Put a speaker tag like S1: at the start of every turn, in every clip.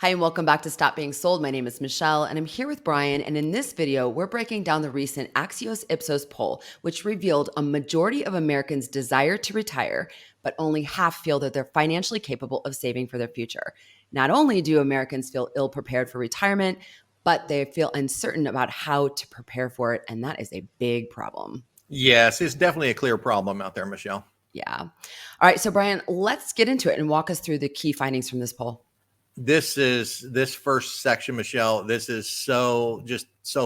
S1: Hi, and welcome back to Stop Being Sold. My name is Michelle, and I'm here with Brian. And in this video, we're breaking down the recent Axios-Ipsos poll, which revealed a majority of Americans desire to retire, but only half feel that they're financially capable of saving for their future. Not only do Americans feel ill-prepared for retirement, but they feel uncertain about how to prepare for it, and that is a big problem.
S2: Yes, it's definitely a clear problem out there, Michelle.
S1: Yeah. All right, so Brian, let's get into it and walk us through the key findings from this poll.
S2: This first section, Michelle, this is so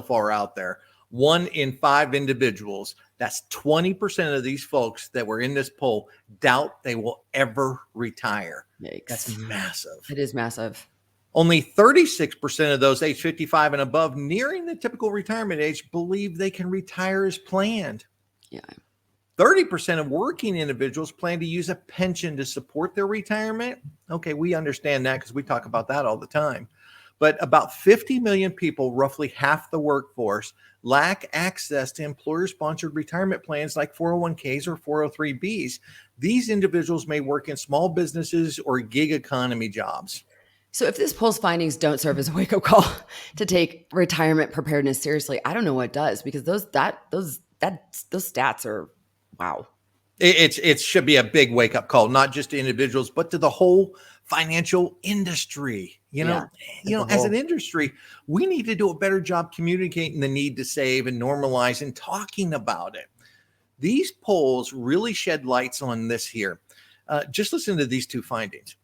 S2: far out there. 1 in 5 individuals, that's 20% of these folks that were in this poll, doubt they will ever retire.
S1: Yikes.
S2: That's massive.
S1: It is massive.
S2: Only 36% of those age 55 and above, nearing the typical retirement age, believe they can retire as planned.
S1: Yeah.
S2: 30% of working individuals plan to use a pension to support their retirement. Okay, we understand that because we talk about that all the time. But about 50 million people, roughly half the workforce, lack access to employer-sponsored retirement plans like 401ks or 403bs. These individuals may work in small businesses or gig economy jobs.
S1: So if this poll's findings don't serve as a wake-up call to take retirement preparedness seriously, I don't know what does, because those stats are wow.
S2: It should be a big wake-up call, not just to individuals, but to the whole financial industry. As an industry, we need to do a better job communicating the need to save and normalize and talking about it. These polls really shed lights on this here. Just listen to these two findings.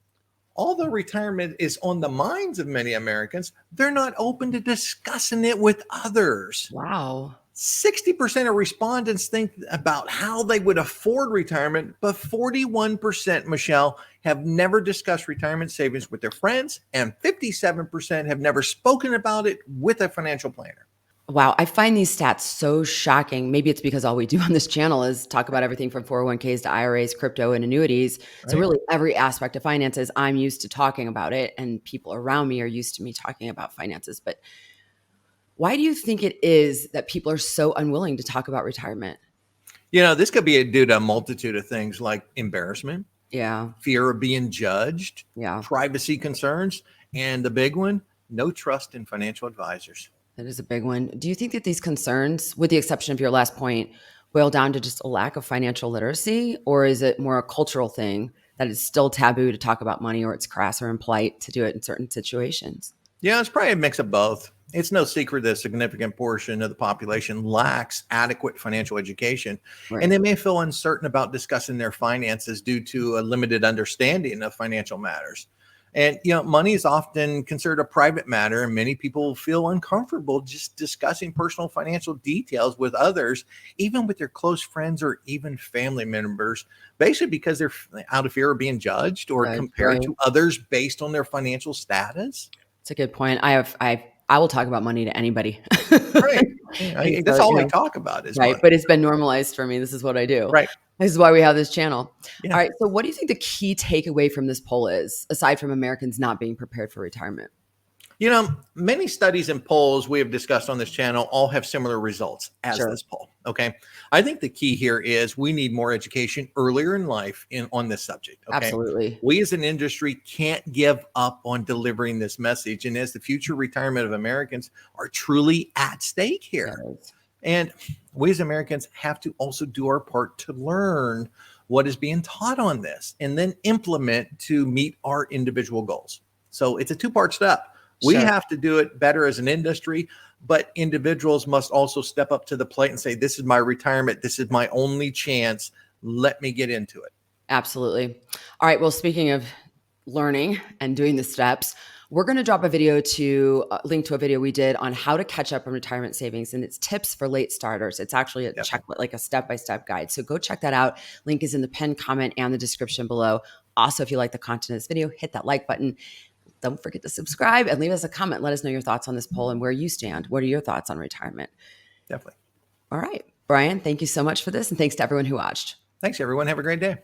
S2: Although retirement is on the minds of many Americans, they're not open to discussing it with others.
S1: Wow.
S2: 60% of respondents think about how they would afford retirement, but 41%, Michelle, have never discussed retirement savings with their friends, and 57% have never spoken about it with a financial planner.
S1: Wow. I find these stats so shocking. Maybe it's because all we do on this channel is talk about everything from 401ks to IRAs, crypto, and annuities. So really every aspect of finances, I'm used to talking about it, and people around me are used to me talking about finances. But why do you think it is that people are so unwilling to talk about retirement?
S2: This could be due to a multitude of things like embarrassment, fear of being judged, privacy concerns, and the big one, no trust in financial advisors.
S1: That is a big one. Do you think that these concerns, with the exception of your last point, boil down to just a lack of financial literacy, or is it more a cultural thing that it's still taboo to talk about money, or it's crass or impolite to do it in certain situations?
S2: Yeah, it's probably a mix of both. It's no secret that a significant portion of the population lacks adequate financial education, and they may feel uncertain about discussing their finances due to a limited understanding of financial matters. And, money is often considered a private matter, and many people feel uncomfortable just discussing personal financial details with others, even with their close friends or even family members, basically because they're out of fear of being judged or compared to others based on their financial status.
S1: It's a good point. I will talk about money to anybody.
S2: Right. That's all I talk about is money.
S1: But it's been normalized for me. This is what I do.
S2: Right.
S1: This is why we have this channel.
S2: Yeah.
S1: All right. So what do you think the key takeaway from this poll is, aside from Americans not being prepared for retirement?
S2: Many studies and polls we have discussed on this channel all have similar results as this poll. Okay. I think the key here is we need more education earlier in life on this subject. Okay?
S1: Absolutely.
S2: We as an industry can't give up on delivering this message. And as the future retirement of Americans are truly at stake here. And we as Americans have to also do our part to learn what is being taught on this and then implement to meet our individual goals. So it's a two-part step. We have to do it better as an industry, but individuals must also step up to the plate and say, this is my retirement. This is my only chance. Let me get into it.
S1: Absolutely. All right. Well, speaking of learning and doing the steps, we're going to drop a video to link to a video we did on how to catch up on retirement savings, and it's tips for late starters. It's actually a checklist, like a step-by-step guide. So go check that out. Link is in the pinned comment and the description below. Also, if you like the content of this video, hit that like button. Don't forget to subscribe and leave us a comment. Let us know your thoughts on this poll and where you stand. What are your thoughts on retirement?
S2: Definitely.
S1: All right. Brian, thank you so much for this. And thanks to everyone who watched.
S2: Thanks, everyone. Have a great day.